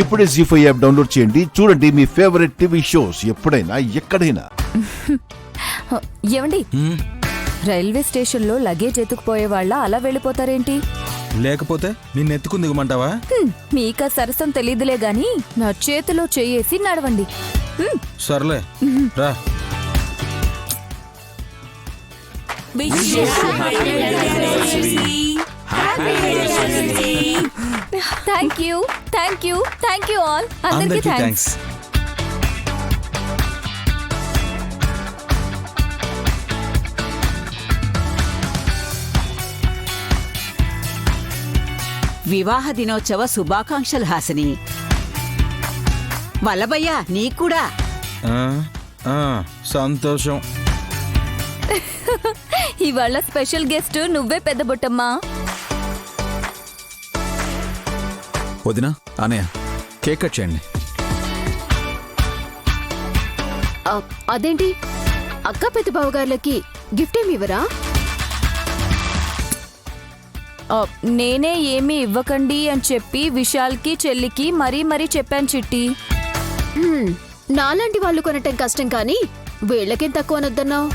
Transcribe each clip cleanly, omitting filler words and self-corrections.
ఇప్పుడే జీ5 app download చేయండి. చూడండి మీ ఫేవరెట్ టీవీ షోస్ ఎప్పుడైనా ఎక్కడైనా. ఏమండి, రైల్వే స్టేషన్లో లగేజ్ ఎత్తుకుపోయే వాళ్ళ అలా వెళ్ళిపోతారేంటి? లేకపోతే నిన్నెత్తుకుని దిగమంటావా? మీకా సరసం తెలీదులే గాని నా చేతిలో చెయ్యేసి నడవండి. సర్లే రా. Thank you all. అందరికీ థ్యాంక్స్. వివాహ దినోత్సవ శుభాకాంక్షలు హాసిని. వల్లభయ్య నీకూడా. సంతోషం. ఇవాళ స్పెషల్ గెస్ట్ నువ్వే పెద్ద బుట్టమ్మా. వదినా, అనయ్య, కేక్ కట్ చేయండి. అదేంటి అక్క పెద్ద బావగారులకి గిఫ్ట్ ఏమి ఇవ్వరా? నేనే ఏమీ ఇవ్వకండి అని చెప్పి విశాల్కి చెల్లికి మరీ చెప్పాను చిట్టి. నాలాంటి వాళ్ళు కొనటం కష్టం కానీ వీళ్ళకేం తక్కువ అనొద్దన్నావు.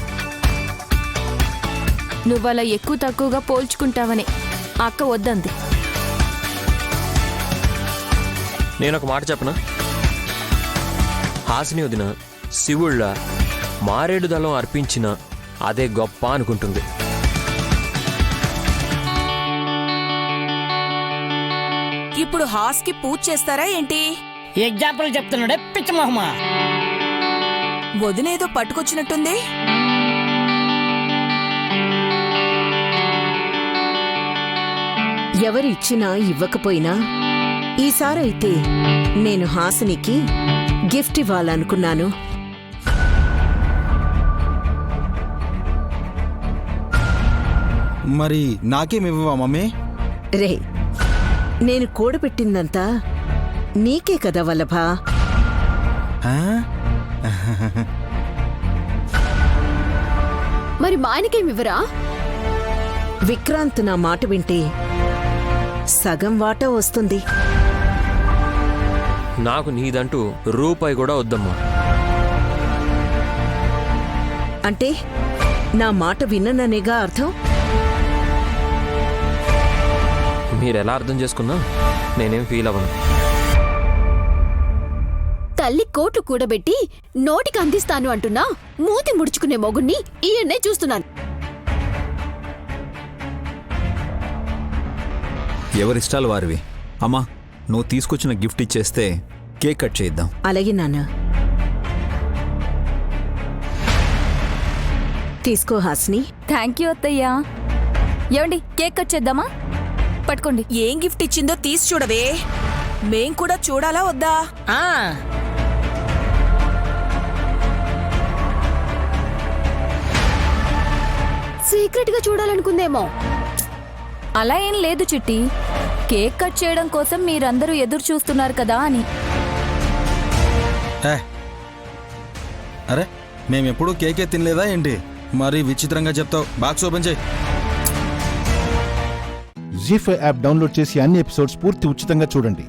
నువ్వలా ఎక్కువ తక్కువగా పోల్చుకుంటావని అక్క వద్దంది. నేనొక మాట చెప్పనా? హాసిని వదిన శివుళ్ళ మారేడు దళం అర్పించిన అదే గొప్ప అనుకుంటుంది. ఇప్పుడు హాస్కి పూజ చేస్తారా ఏంటి? ఎగ్జాంపుల్ చెప్తున్నాడే పిచ్చమోహమా. వదినేదో పట్టుకొచ్చినట్టుంది. ఎవరు ఇచ్చినా ఇవ్వకపోయినా ఈసారైతే నేను హాసినికి గిఫ్ట్ ఇవ్వాలనుకున్నాను. మరి నాకేమివ్వవా మమ్మీ? రే, నేను కూడబెట్టిందంతా నీకే కదా వల్లభా. మరి మా ఆయనకేమివ్వరా? విక్రాంత్ నా మాట వింటే సగం వాటా వస్తుంది. నాకు నీదంటూ రూపాయి కూడా వద్దమ్మా. అంటే నా మాట విన్నననేగా అర్థం? మీరెలా అర్థం చేసుకున్నా నేనేం ఫీల్ అవ్వను. తల్లి కోట్లు కూడబెట్టి నోటికి అందిస్తాను అంటున్నా మూతి ముడుచుకునే మొగుణ్ణి ఈయన్నే చూస్తున్నాను. ఎవరిష్టాలు వారివి. అమ్మా, నువ్వు తీసుకొచ్చిన గిఫ్ట్ ఇచ్చేస్తే కేక్ కట్ చేద్దాం. అలాగే నాన్న. తీసుకో హాసిని. థ్యాంక్ యూ అత్తయ్యా. ఏమండి, కేక్ కట్ చేద్దామా? పట్టుకోండి. ఏం గిఫ్ట్ ఇచ్చిందో తీసి చూడవే. మేం కూడా చూడాలా వద్దా? సీక్రెట్ గా చూడాలనుకుందేమో. అలా ఏం లేదు చిట్టి. కేక్ కట్ చేయడం కోసం మీరందరూ ఎదురు చూస్తున్నారు కదా అని. అరే, మేమెప్పుడూ కేకే తినలేదా ఏంటి? మరి విచిత్రంగా చెప్తావు. బాక్స్ ఓపెన్ చేయి. జీ5 యాప్ డౌన్లోడ్ చేసి అన్ని ఎపిసోడ్స్ పూర్తి ఉచితంగా చూడండి.